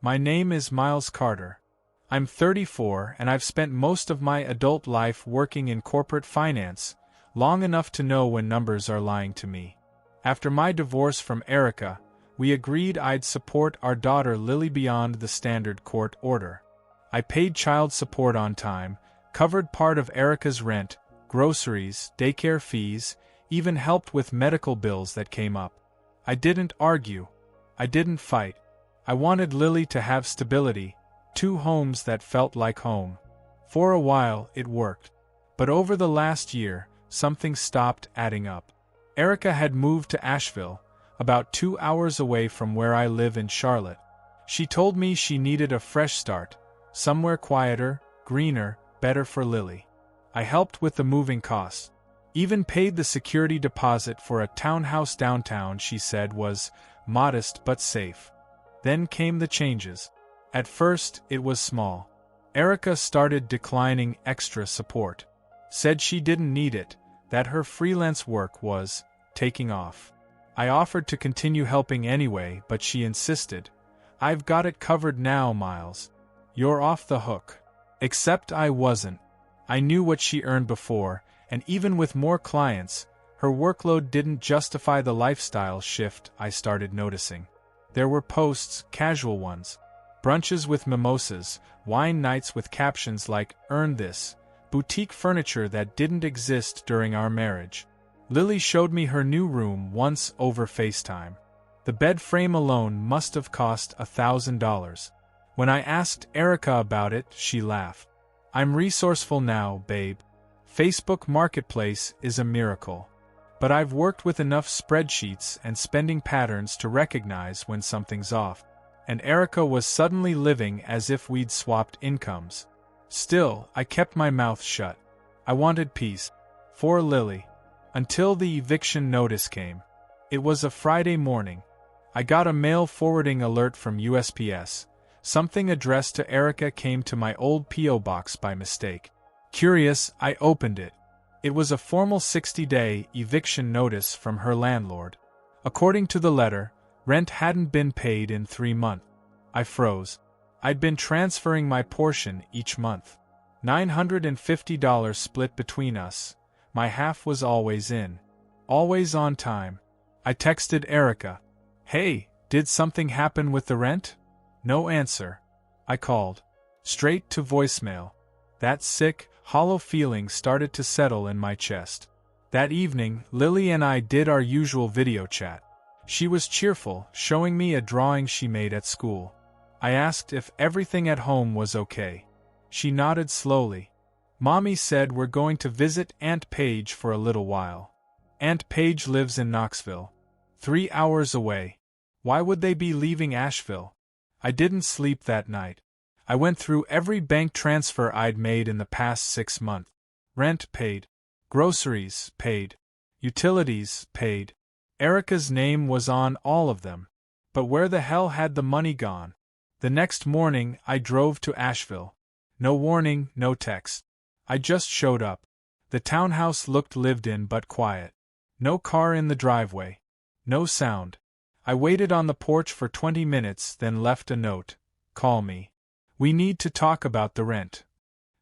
My name is Miles Carter. I'm 34 and I've spent most of my adult life working in corporate finance, long enough to know when numbers are lying to me. After my divorce from Erica, we agreed I'd support our daughter Lily beyond the standard court order. I paid child support on time, covered part of Erica's rent, groceries, daycare fees, even helped with medical bills that came up. I didn't argue. I didn't fight. I wanted Lily to have stability, 2 homes that felt like home. For a while, it worked. But over the last year, something stopped adding up. Erica had moved to Asheville, about 2 hours away from where I live in Charlotte. She told me she needed a fresh start, somewhere quieter, greener, better for Lily. I helped with the moving costs. Even paid the security deposit for a townhouse downtown she said was modest but safe. Then came the changes. At first, it was small. Erica started declining extra support. Said she didn't need it, that her freelance work was taking off. I offered to continue helping anyway, but she insisted. I've got it covered now, Miles. You're off the hook. Except I wasn't. I knew what she earned before, and even with more clients, her workload didn't justify the lifestyle shift I started noticing. There were posts, casual ones, brunches with mimosas, wine nights with captions like, "Earn this," boutique furniture that didn't exist during our marriage. Lily showed me her new room once over FaceTime. The bed frame alone must have cost $1,000. When I asked Erica about it, she laughed. I'm resourceful now, babe. Facebook Marketplace is a miracle. But I've worked with enough spreadsheets and spending patterns to recognize when something's off. And Erica was suddenly living as if we'd swapped incomes. Still, I kept my mouth shut. I wanted peace. For Lily. Until the eviction notice came. It was a Friday morning. I got a mail forwarding alert from USPS. Something addressed to Erica came to my old P.O. box by mistake. Curious, I opened it. It was a formal 60-day eviction notice from her landlord. According to the letter, rent hadn't been paid in 3 months. I froze. I'd been transferring my portion each month. $950 split between us. My half was always in. Always on time. I texted Erica. Hey, did something happen with the rent? No answer. I called. Straight to voicemail. That sick, hollow feeling started to settle in my chest. That evening, Lily and I did our usual video chat. She was cheerful, showing me a drawing she made at school. I asked if everything at home was okay. She nodded slowly. Mommy said we're going to visit Aunt Paige for a little while. Aunt Paige lives in Knoxville. 3 hours away. Why would they be leaving Asheville? I didn't sleep that night. I went through every bank transfer I'd made in the past 6 months. Rent paid. Groceries paid. Utilities paid. Erica's name was on all of them. But where the hell had the money gone? The next morning, I drove to Asheville. No warning, no text. I just showed up. The townhouse looked lived in but quiet. No car in the driveway. No sound. I waited on the porch for 20 minutes, then left a note. Call me. We need to talk about the rent.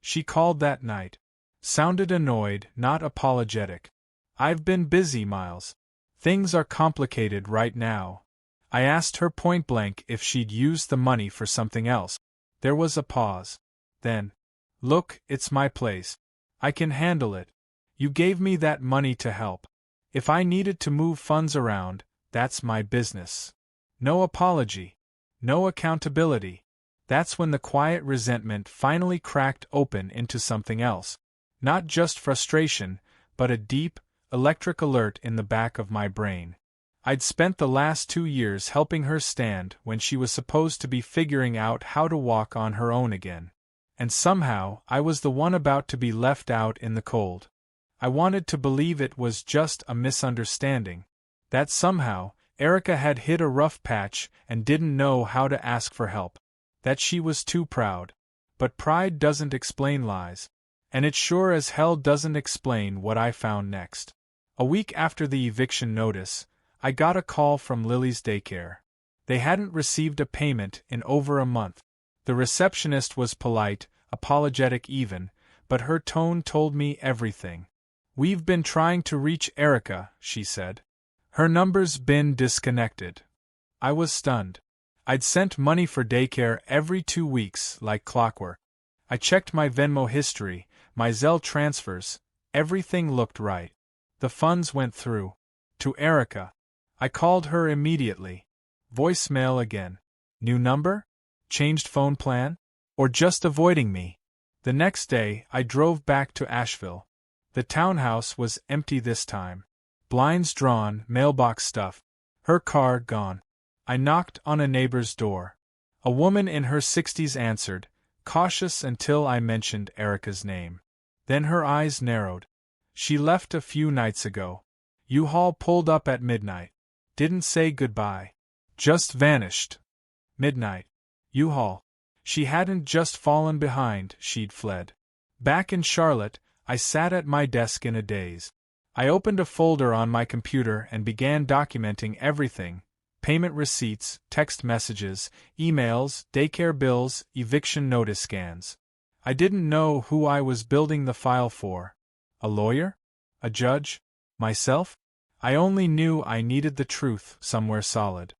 She called that night. Sounded annoyed, not apologetic. I've been busy, Miles. Things are complicated right now. I asked her point blank if she'd use the money for something else. There was a pause. Then, look, it's my place. I can handle it. You gave me that money to help. If I needed to move funds around, that's my business. No apology. No accountability. That's when the quiet resentment finally cracked open into something else. Not just frustration, but a deep, electric alert in the back of my brain. I'd spent the last 2 years helping her stand when she was supposed to be figuring out how to walk on her own again. And somehow, I was the one about to be left out in the cold. I wanted to believe it was just a misunderstanding. That somehow, Erica had hit a rough patch and didn't know how to ask for help. That she was too proud. But pride doesn't explain lies. And it sure as hell doesn't explain what I found next. A week after the eviction notice, I got a call from Lily's daycare. They hadn't received a payment in over a month. The receptionist was polite, apologetic even, but her tone told me everything. "We've been trying to reach Erica," she said. "Her number's been disconnected." I was stunned. I'd sent money for daycare every 2 weeks, like clockwork. I checked my Venmo history, my Zelle transfers, everything looked right. The funds went through. To Erica. I called her immediately. Voicemail again. New number? Changed phone plan? Or just avoiding me? The next day, I drove back to Asheville. The townhouse was empty this time. Blinds drawn, mailbox stuffed. Her car gone. I knocked on a neighbor's door. A woman in her 60s answered, cautious until I mentioned Erica's name. Then her eyes narrowed. "She left a few nights ago. U-Haul pulled up at midnight. Didn't say goodbye. Just vanished." Midnight. U-Haul. She hadn't just fallen behind, she'd fled. Back in Charlotte, I sat at my desk in a daze. I opened a folder on my computer and began documenting everything: payment receipts, text messages, emails, daycare bills, eviction notice scans. I didn't know who I was building the file for. A lawyer? A judge? Myself? I only knew I needed the truth somewhere solid.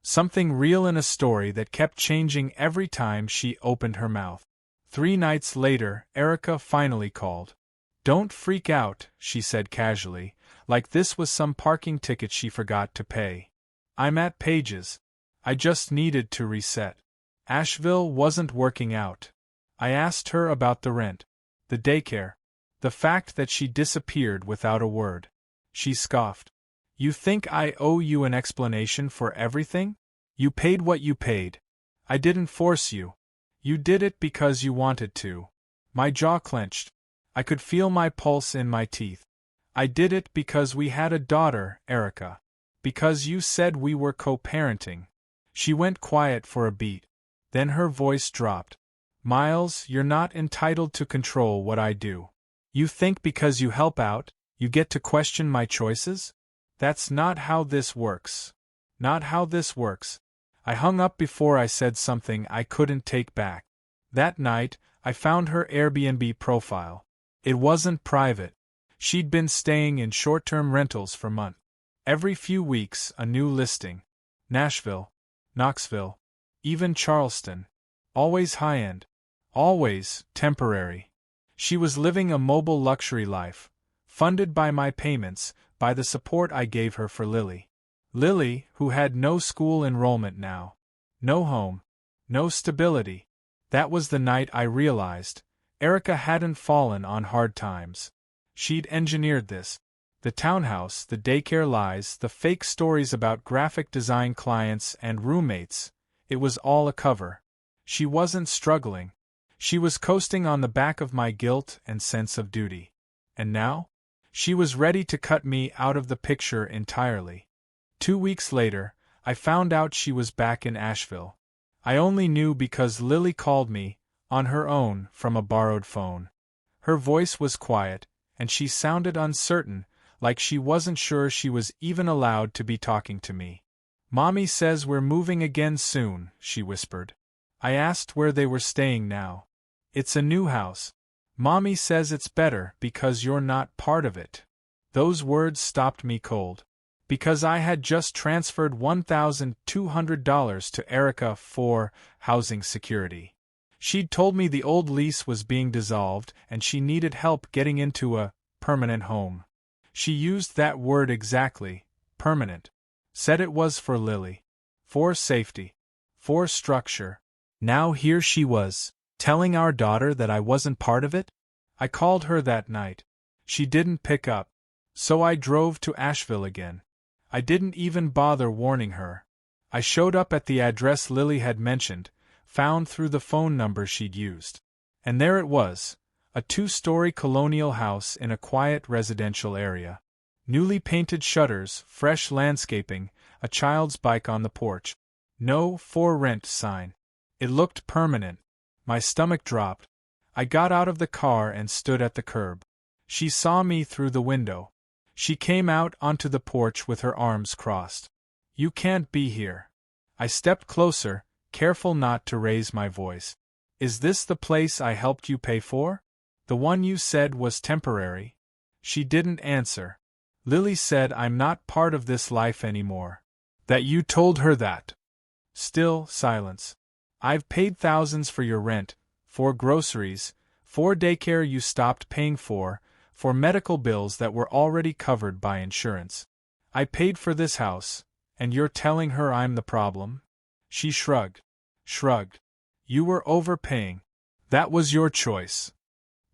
Something real in a story that kept changing every time she opened her mouth. 3 nights later, Erica finally called. "Don't freak out," she said casually, like this was some parking ticket she forgot to pay. "I'm at Page's. I just needed to reset." Asheville wasn't working out. I asked her about the rent, the daycare, the fact that she disappeared without a word. She scoffed. "You think I owe you an explanation for everything? You paid what you paid. I didn't force you. You did it because you wanted to." My jaw clenched. I could feel my pulse in my teeth. "I did it because we had a daughter, Erica. Because you said we were co-parenting." She went quiet for a beat. Then her voice dropped. "Miles, you're not entitled to control what I do. You think because you help out, you get to question my choices? That's not how this works. Not how this works." I hung up before I said something I couldn't take back. That night, I found her Airbnb profile. It wasn't private. She'd been staying in short-term rentals for months. Every few weeks, a new listing. Nashville, Knoxville, even Charleston. Always high-end. Always temporary. She was living a mobile luxury life, funded by my payments, by the support I gave her for Lily. Lily, who had no school enrollment now. No home. No stability. That was the night I realized Erica hadn't fallen on hard times. She'd engineered this. The townhouse, the daycare lies, the fake stories about graphic design clients and roommates. It was all a cover. She wasn't struggling. She was coasting on the back of my guilt and sense of duty. And now? She was ready to cut me out of the picture entirely. 2 weeks later, I found out she was back in Asheville. I only knew because Lily called me, on her own, from a borrowed phone. Her voice was quiet, and she sounded uncertain, like she wasn't sure she was even allowed to be talking to me. "Mommy says we're moving again soon," she whispered. I asked where they were staying now. "It's a new house. Mommy says it's better because you're not part of it." Those words stopped me cold. Because I had just transferred $1,200 to Erica for housing security. She'd told me the old lease was being dissolved and she needed help getting into a permanent home. She used that word exactly, permanent. Said it was for Lily. For safety. For structure. Now here she was, telling our daughter that I wasn't part of it? I called her that night. She didn't pick up. So I drove to Asheville again. I didn't even bother warning her. I showed up at the address Lily had mentioned, found through the phone number she'd used. And there it was, a 2-story colonial house in a quiet residential area. Newly painted shutters, fresh landscaping, a child's bike on the porch. No "for rent" sign. It looked permanent. My stomach dropped. I got out of the car and stood at the curb. She saw me through the window. She came out onto the porch with her arms crossed. "You can't be here." I stepped closer, careful not to raise my voice. Is this the place I helped you pay for? The one you said was temporary? She didn't answer. Lily said I'm not part of this life anymore. That you told her that? Still silence. I've paid thousands for your rent, for groceries, for daycare you stopped paying for medical bills that were already covered by insurance. I paid for this house, and you're telling her I'm the problem? She shrugged. You were overpaying. That was your choice.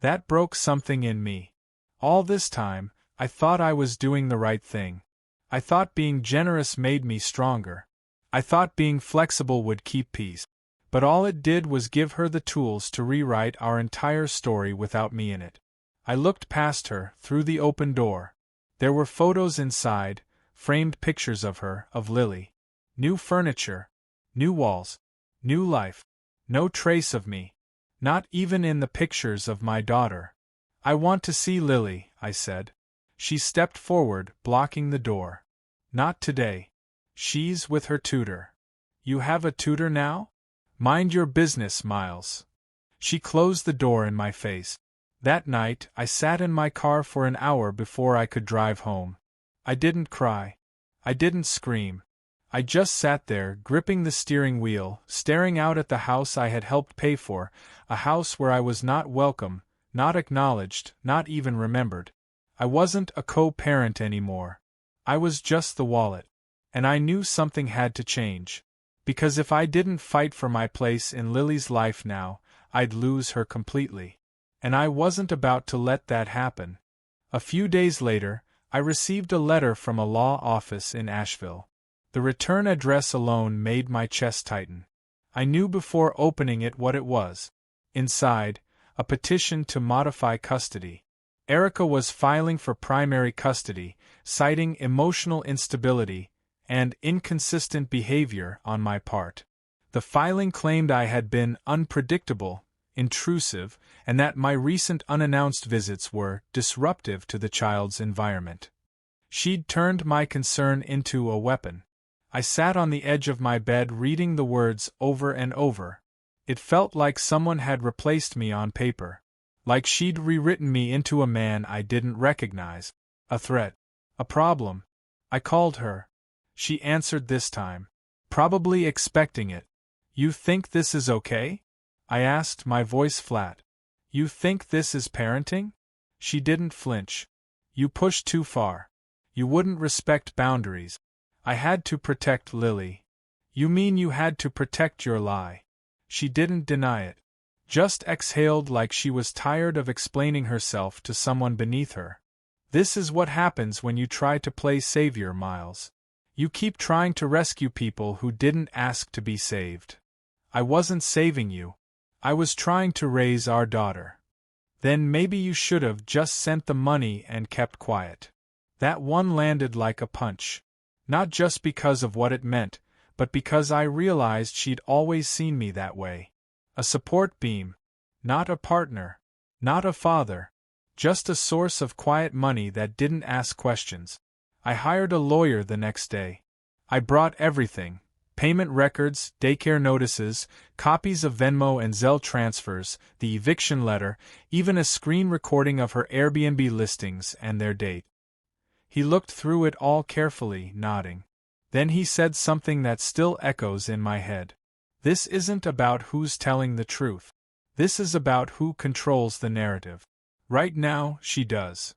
That broke something in me. All this time, I thought I was doing the right thing. I thought being generous made me stronger. I thought being flexible would keep peace. But all it did was give her the tools to rewrite our entire story without me in it. I looked past her, through the open door. There were photos inside, framed pictures of her, of Lily. New furniture, new walls, new life. No trace of me. Not even in the pictures of my daughter. I want to see Lily, I said. She stepped forward, blocking the door. Not today. She's with her tutor. You have a tutor now? Mind your business, Miles. She closed the door in my face. That night, I sat in my car for an hour before I could drive home. I didn't cry. I didn't scream. I just sat there, gripping the steering wheel, staring out at the house I had helped pay for, a house where I was not welcome, not acknowledged, not even remembered. I wasn't a co-parent anymore. I was just the wallet. And I knew something had to change. Because if I didn't fight for my place in Lily's life now, I'd lose her completely. And I wasn't about to let that happen. A few days later, I received a letter from a law office in Asheville. The return address alone made my chest tighten. I knew before opening it what it was. Inside, a petition to modify custody. Erica was filing for primary custody, citing emotional instability and inconsistent behavior on my part. The filing claimed I had been unpredictable, intrusive, and that my recent unannounced visits were disruptive to the child's environment. She'd turned my concern into a weapon. I sat on the edge of my bed reading the words over and over. It felt like someone had replaced me on paper. Like she'd rewritten me into a man I didn't recognize. A threat. A problem. I called her. She answered this time. Probably expecting it. You think this is okay? I asked, my voice flat. You think this is parenting? She didn't flinch. You pushed too far. You wouldn't respect boundaries. I had to protect Lily. You mean you had to protect your lie? She didn't deny it. Just exhaled like she was tired of explaining herself to someone beneath her. This is what happens when you try to play savior, Miles. You keep trying to rescue people who didn't ask to be saved. I wasn't saving you. I was trying to raise our daughter. Then maybe you should have just sent the money and kept quiet. That one landed like a punch. Not just because of what it meant, but because I realized she'd always seen me that way. A support beam. Not a partner. Not a father. Just a source of quiet money that didn't ask questions. I hired a lawyer the next day. I brought everything. Payment records, daycare notices, copies of Venmo and Zelle transfers, the eviction letter, even a screen recording of her Airbnb listings and their date. He looked through it all carefully, nodding. Then he said something that still echoes in my head. This isn't about who's telling the truth. This is about who controls the narrative. Right now, she does.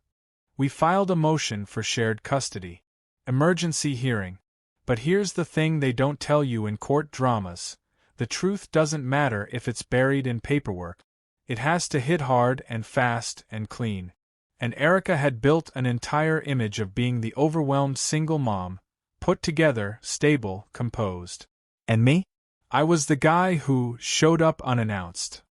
We filed a motion for shared custody. Emergency hearing. But here's the thing they don't tell you in court dramas. The truth doesn't matter if it's buried in paperwork. It has to hit hard and fast and clean. And Erica had built an entire image of being the overwhelmed single mom, put together, stable, composed. And me? I was the guy who showed up unannounced.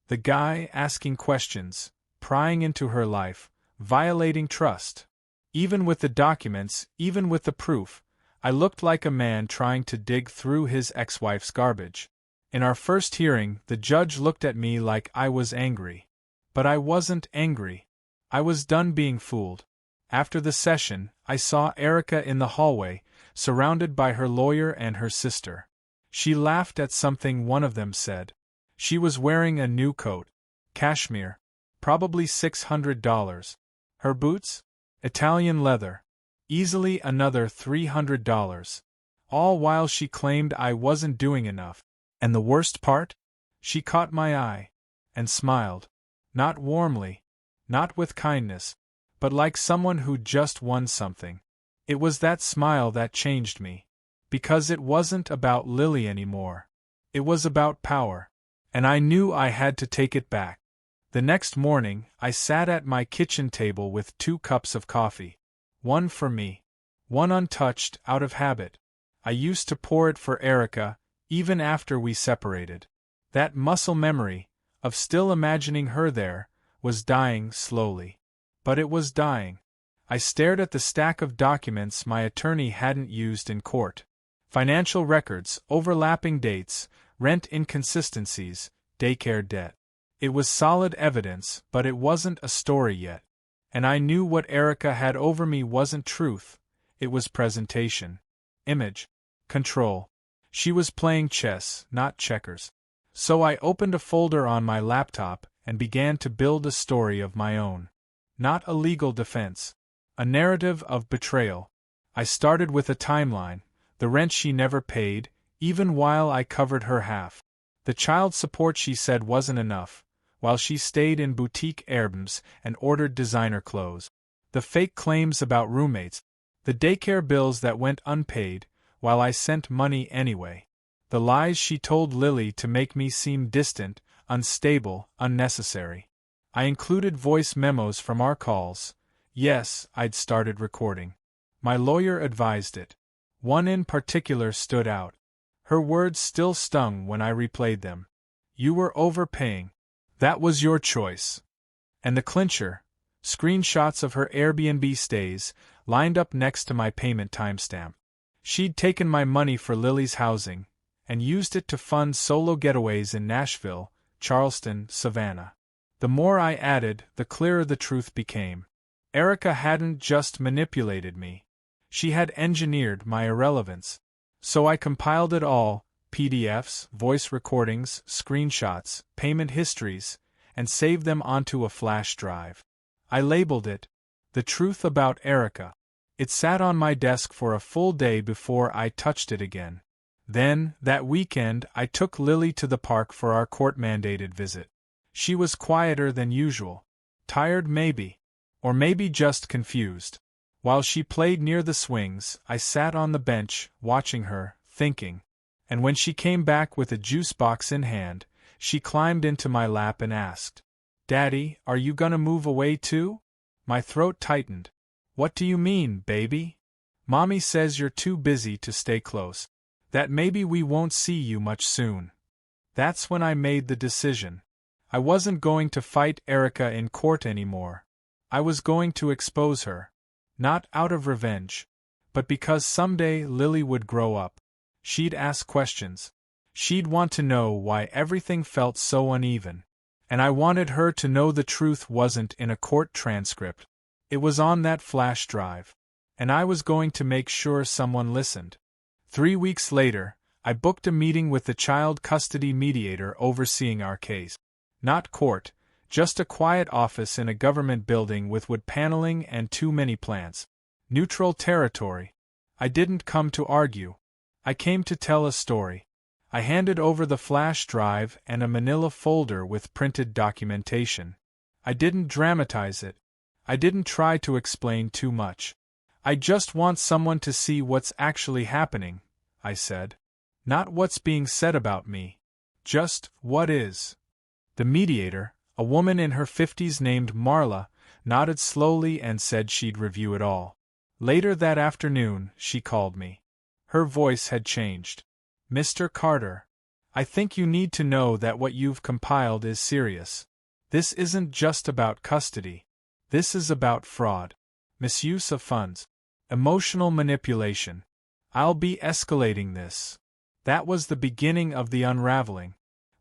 The guy asking questions, prying into her life, violating trust. Even with the documents, even with the proof, I looked like a man trying to dig through his ex-wife's garbage. In our first hearing, the judge looked at me like I was angry. But I wasn't angry. I was done being fooled. After the session, I saw Erica in the hallway, surrounded by her lawyer and her sister. She laughed at something one of them said. She was wearing a new coat. Cashmere. Probably $600. Her boots? Italian leather. Easily another $300. All while she claimed I wasn't doing enough. And the worst part? She caught my eye. And smiled. Not warmly. Not with kindness. But like someone who just won something. It was that smile that changed me. Because it wasn't about Lily anymore. It was about power. And I knew I had to take it back. The next morning, I sat at my kitchen table with 2 cups of coffee. One for me. One untouched, out of habit. I used to pour it for Erica, even after we separated. That muscle memory, of still imagining her there, was dying slowly. But it was dying. I stared at the stack of documents my attorney hadn't used in court. Financial records, overlapping dates, rent inconsistencies, daycare debt. It was solid evidence, but it wasn't a story yet. And I knew what Erica had over me wasn't truth, it was presentation. Image. Control. She was playing chess, not checkers. So I opened a folder on my laptop and began to build a story of my own. Not a legal defense. A narrative of betrayal. I started with a timeline, the rent she never paid, even while I covered her half. The child support she said wasn't enough, while she stayed in boutique Airbnbs and ordered designer clothes. The fake claims about roommates. The daycare bills that went unpaid, while I sent money anyway. The lies she told Lily to make me seem distant, unstable, unnecessary. I included voice memos from our calls. Yes, I'd started recording. My lawyer advised it. One in particular stood out. Her words still stung when I replayed them. You were overpaying. That was your choice. And the clincher, screenshots of her Airbnb stays, lined up next to my payment timestamp. She'd taken my money for Lily's housing, and used it to fund solo getaways in Nashville, Charleston, Savannah. The more I added, the clearer the truth became. Erica hadn't just manipulated me. She had engineered my irrelevance. So I compiled it all, PDFs, voice recordings, screenshots, payment histories, and saved them onto a flash drive. I labeled it, The Truth About Erica. It sat on my desk for a full day before I touched it again. Then, that weekend, I took Lily to the park for our court-mandated visit. She was quieter than usual. Tired maybe. Or maybe just confused. While she played near the swings, I sat on the bench, watching her, thinking. And when she came back with a juice box in hand, she climbed into my lap and asked, "Daddy, are you gonna move away too?" My throat tightened. "What do you mean, baby?" "Mommy says you're too busy to stay close. That maybe we won't see you much soon." That's when I made the decision. I wasn't going to fight Erica in court anymore. I was going to expose her. Not out of revenge, but because someday Lily would grow up. She'd ask questions. She'd want to know why everything felt so uneven. And I wanted her to know the truth wasn't in a court transcript. It was on that flash drive. And I was going to make sure someone listened. 3 weeks later, I booked a meeting with the child custody mediator overseeing our case. Not court, just a quiet office in a government building with wood paneling and too many plants. Neutral territory. I didn't come to argue. I came to tell a story. I handed over the flash drive and a manila folder with printed documentation. I didn't dramatize it. I didn't try to explain too much. "I just want someone to see what's actually happening," I said. "Not what's being said about me. Just what is." The mediator, a woman in her 50s named Marla, nodded slowly and said she'd review it all. Later that afternoon, she called me. Her voice had changed. "Mr. Carter, I think you need to know that what you've compiled is serious. This isn't just about custody. This is about fraud, misuse of funds, emotional manipulation. I'll be escalating this." That was the beginning of the unraveling.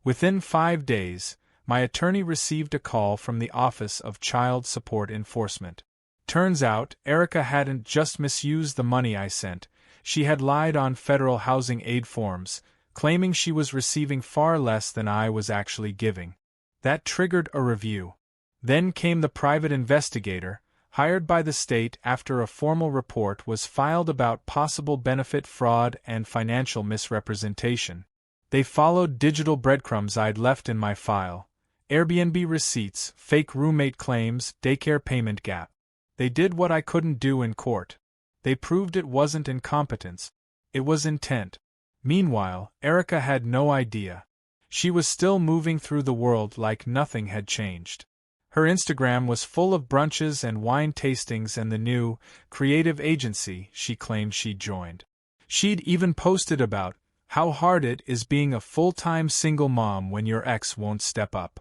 Within 5 days, my attorney received a call from the Office of Child Support Enforcement. Turns out, Erica hadn't just misused the money I sent, she had lied on federal housing aid forms, claiming she was receiving far less than I was actually giving. That triggered a review. Then came the private investigator, hired by the state after a formal report was filed about possible benefit fraud and financial misrepresentation. They followed digital breadcrumbs I'd left in my file: Airbnb receipts, fake roommate claims, daycare payment gap. They did what I couldn't do in court. They proved it wasn't incompetence. It was intent. Meanwhile, Erica had no idea. She was still moving through the world like nothing had changed. Her Instagram was full of brunches and wine tastings and the new, creative agency she claimed she'd joined. She'd even posted about how hard it is being a full-time single mom when your ex won't step up.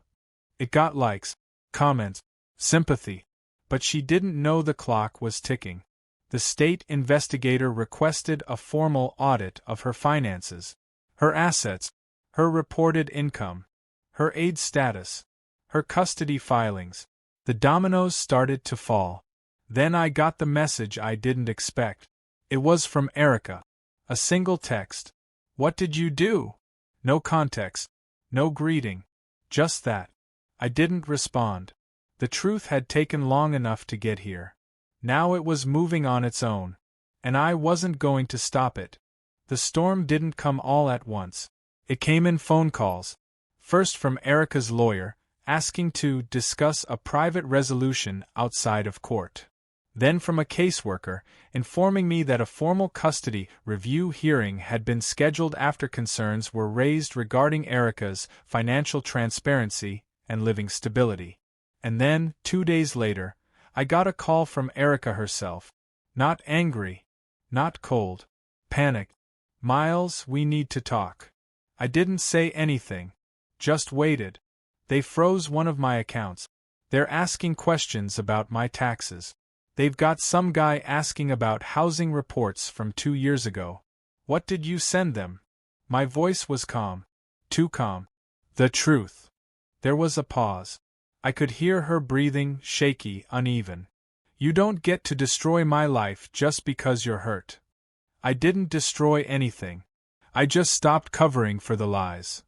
It got likes, comments, sympathy. But she didn't know the clock was ticking. The state investigator requested a formal audit of her finances, her assets, her reported income, her aid status, her custody filings. The dominoes started to fall. Then I got the message I didn't expect. It was from Erica. A single text. "What did you do?" No context. No greeting. Just that. I didn't respond. The truth had taken long enough to get here. Now it was moving on its own. And I wasn't going to stop it. The storm didn't come all at once. It came in phone calls. First from Erica's lawyer, asking to discuss a private resolution outside of court. Then from a caseworker, informing me that a formal custody review hearing had been scheduled after concerns were raised regarding Erica's financial transparency and living stability. And then, 2 days later, I got a call from Erica herself. Not angry. Not cold. Panicked. "Miles, we need to talk." I didn't say anything. Just waited. They froze one of my accounts. They're asking questions about my taxes. They've got some guy asking about housing reports from 2 years ago. "What did you send them?" My voice was calm. Too calm. "The truth." There was a pause. I could hear her breathing, shaky, uneven. "You don't get to destroy my life just because you're hurt." I didn't destroy anything. I just stopped covering for the lies.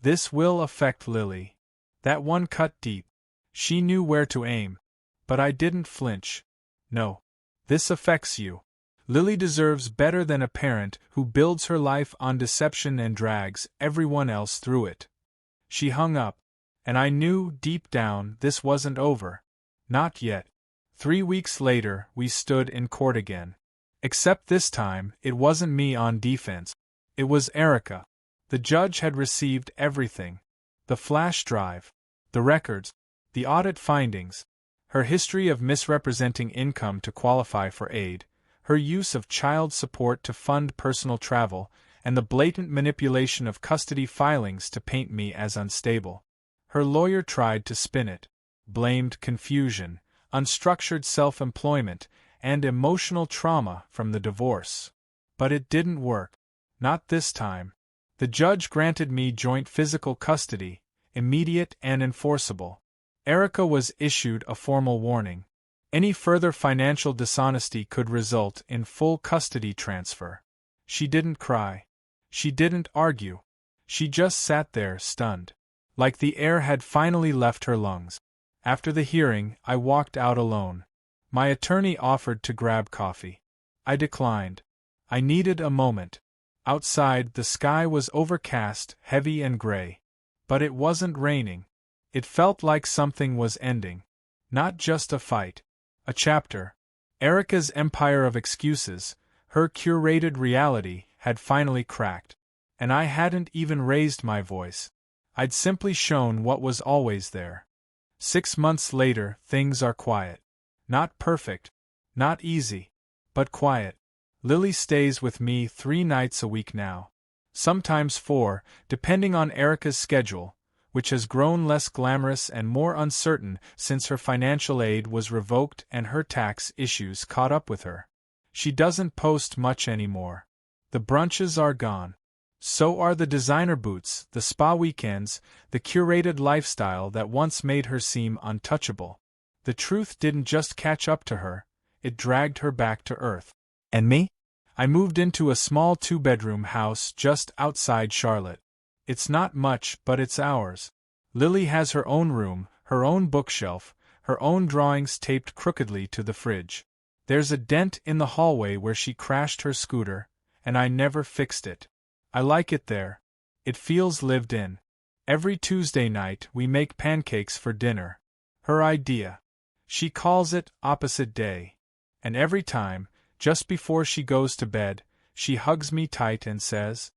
"This will affect Lily." That one cut deep. She knew where to aim. But I didn't flinch. "No. This affects you. Lily deserves better than a parent who builds her life on deception and drags everyone else through it." She hung up. And I knew, deep down, this wasn't over. Not yet. 3 weeks later, we stood in court again. Except this time, it wasn't me on defense. It was Erica. The judge had received everything. The flash drive. The records. The audit findings. Her history of misrepresenting income to qualify for aid. Her use of child support to fund personal travel. And the blatant manipulation of custody filings to paint me as unstable. Her lawyer tried to spin it. Blamed confusion, unstructured self-employment, and emotional trauma from the divorce. But it didn't work. Not this time. The judge granted me joint physical custody, immediate and enforceable. Erica was issued a formal warning. Any further financial dishonesty could result in full custody transfer. She didn't cry. She didn't argue. She just sat there, stunned. Like the air had finally left her lungs. After the hearing, I walked out alone. My attorney offered to grab coffee. I declined. I needed a moment. Outside, the sky was overcast, heavy and gray. But it wasn't raining. It felt like something was ending. Not just a fight. A chapter. Erica's empire of excuses, her curated reality, had finally cracked. And I hadn't even raised my voice. I'd simply shown what was always there. 6 months later, things are quiet. Not perfect. Not easy. But quiet. Lily stays with me 3 nights a week now. Sometimes 4, depending on Erica's schedule, which has grown less glamorous and more uncertain since her financial aid was revoked and her tax issues caught up with her. She doesn't post much anymore. The brunches are gone. So are the designer boots, the spa weekends, the curated lifestyle that once made her seem untouchable. The truth didn't just catch up to her, it dragged her back to earth. And me? I moved into a small 2-bedroom house just outside Charlotte. It's not much, but it's ours. Lily has her own room, her own bookshelf, her own drawings taped crookedly to the fridge. There's a dent in the hallway where she crashed her scooter, and I never fixed it. I like it there. It feels lived in. Every Tuesday night we make pancakes for dinner. Her idea. She calls it opposite day. And every time, just before she goes to bed, she hugs me tight and says,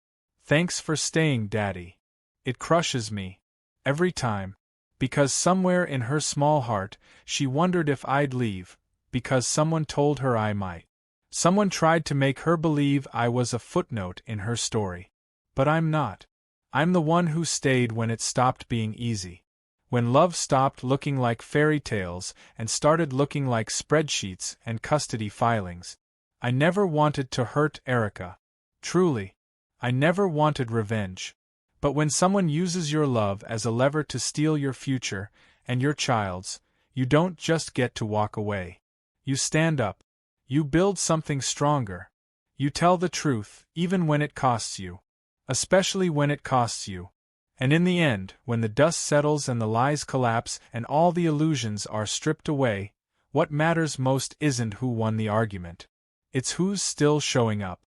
"Thanks for staying, Daddy." It crushes me. Every time. Because somewhere in her small heart, she wondered if I'd leave, because someone told her I might. Someone tried to make her believe I was a footnote in her story. But I'm not. I'm the one who stayed when it stopped being easy. When love stopped looking like fairy tales and started looking like spreadsheets and custody filings. I never wanted to hurt Erica. Truly. I never wanted revenge. But when someone uses your love as a lever to steal your future, and your child's, you don't just get to walk away. You stand up. You build something stronger. You tell the truth, even when it costs you. Especially when it costs you. And in the end, when the dust settles and the lies collapse and all the illusions are stripped away, what matters most isn't who won the argument. It's who's still showing up.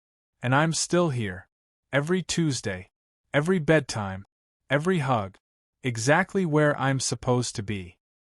And I'm still here. Every Tuesday. Every bedtime. Every hug. Exactly where I'm supposed to be.